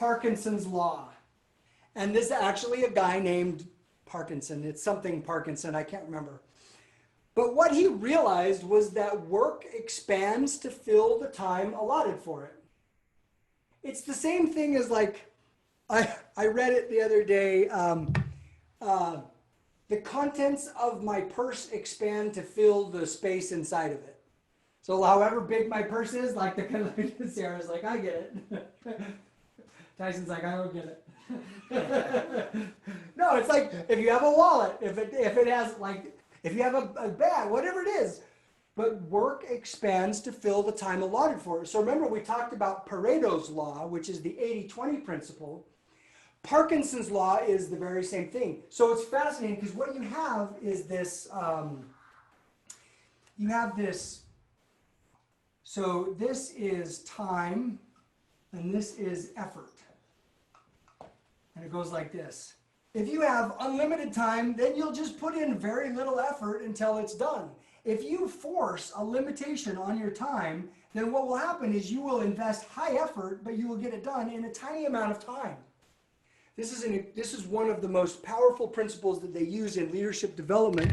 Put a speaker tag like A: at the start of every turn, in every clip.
A: Parkinson's law. And this is actually a guy named Parkinson. It's something Parkinson, I can't remember. But what he realized was that work expands to fill the time allotted for it. It's the same thing as like, I read it the other day, the contents of my purse expand to fill the space inside of it. So however big my purse is, like Sarah's like, I get it. Tyson's like, I don't get it. No, it's like if you have a wallet, if it has like, if you have a bag, whatever it is, but work expands to fill the time allotted for it. So remember we talked about Pareto's law, which is the 80-20 principle. Parkinson's law is the very same thing. So it's fascinating because what you have is this, you have this, so this is time and this is effort. And it goes like this. If you have unlimited time, then you'll just put in very little effort until it's done. If you force a limitation on your time, then what will happen is you will invest high effort, but you will get it done in a tiny amount of time. This is one of the most powerful principles that they use in leadership development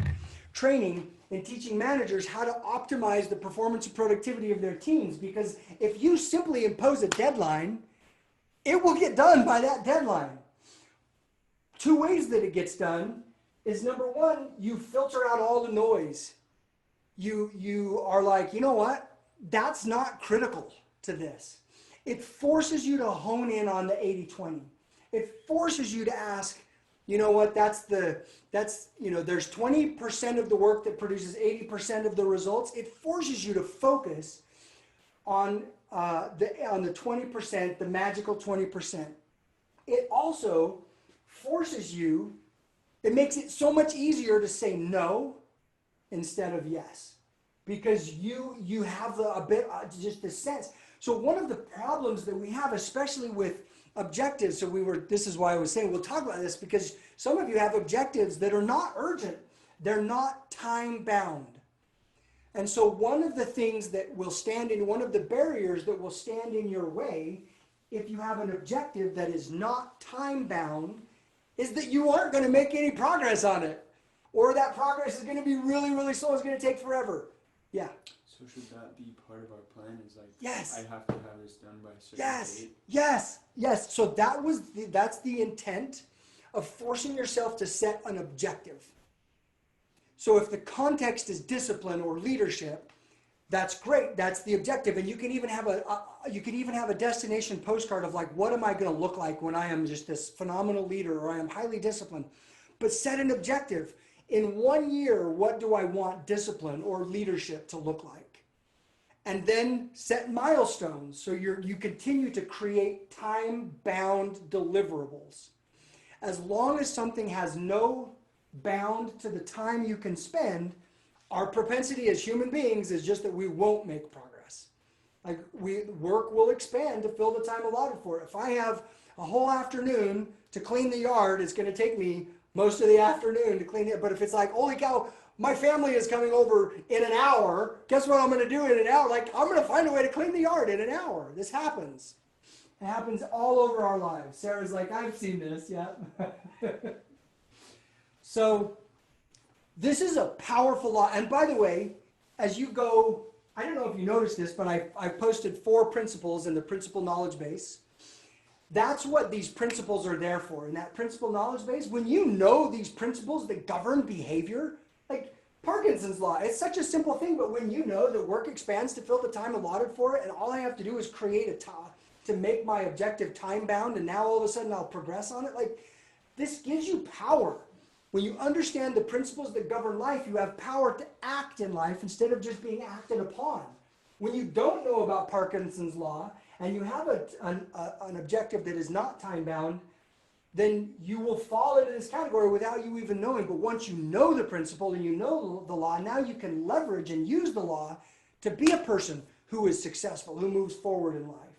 A: training and teaching managers how to optimize the performance and productivity of their teams. Because if you simply impose a deadline, it will get done by that deadline. Two ways that it gets done is, number one, you filter out all the noise. You are like, you know what? That's not critical to this. It forces you to hone in on the 80-20. It forces you to ask, you know what, there's 20% of the work that produces 80% of the results. It forces you to focus on the 20%, the magical 20%. It also forces you, it makes it so much easier to say no instead of yes, because you have just the sense. So one of the problems that we have, especially with objectives, this is why I was saying we'll talk about this, because some of you have objectives that are not urgent, they're not time bound. And so one of the things that will one of the barriers that will stand in your way if you have an objective that is not time bound is that you aren't going to make any progress on it, or that progress is going to be really, really slow. It's going to take forever. Yeah.
B: So should that be part of our plan? Is like,
A: yes,
B: I have to have this done by a certain date?
A: Yes. So that's the intent of forcing yourself to set an objective. So if the context is discipline or leadership, that's great. That's the objective, and you can even have a destination postcard of like, what am I going to look like when I am just this phenomenal leader, or I am highly disciplined. But set an objective. In 1 year, what do I want discipline or leadership to look like? And then set milestones so you continue to create time-bound deliverables. As long as something has no bound to the time you can spend, our propensity as human beings is just that we won't make progress. Like work will expand to fill the time allotted for it. If I have a whole afternoon to clean the yard, it's going to take me most of the afternoon to clean it. But if it's like, holy cow, my family is coming over in an hour, guess what I'm going to do in an hour? Like, I'm going to find a way to clean the yard in an hour. This happens. It happens all over our lives. Sarah's like, I've seen this, yeah. So this is a powerful law. And by the way, as you go, I don't know if you noticed this, but I've posted 4 principles in the principle knowledge base. That's what these principles are there for. In that principle knowledge base, when you know these principles that govern behavior, like Parkinson's law, it's such a simple thing, but when you know that work expands to fill the time allotted for it, and all I have to do is create to make my objective time bound, and now all of a sudden I'll progress on it, like this gives you power. When you understand the principles that govern life, you have power to act in life instead of just being acted upon. When you don't know about Parkinson's law, and you have an objective that is not time-bound, then you will fall into this category without you even knowing. But once you know the principle and you know the law, now you can leverage and use the law to be a person who is successful, who moves forward in life.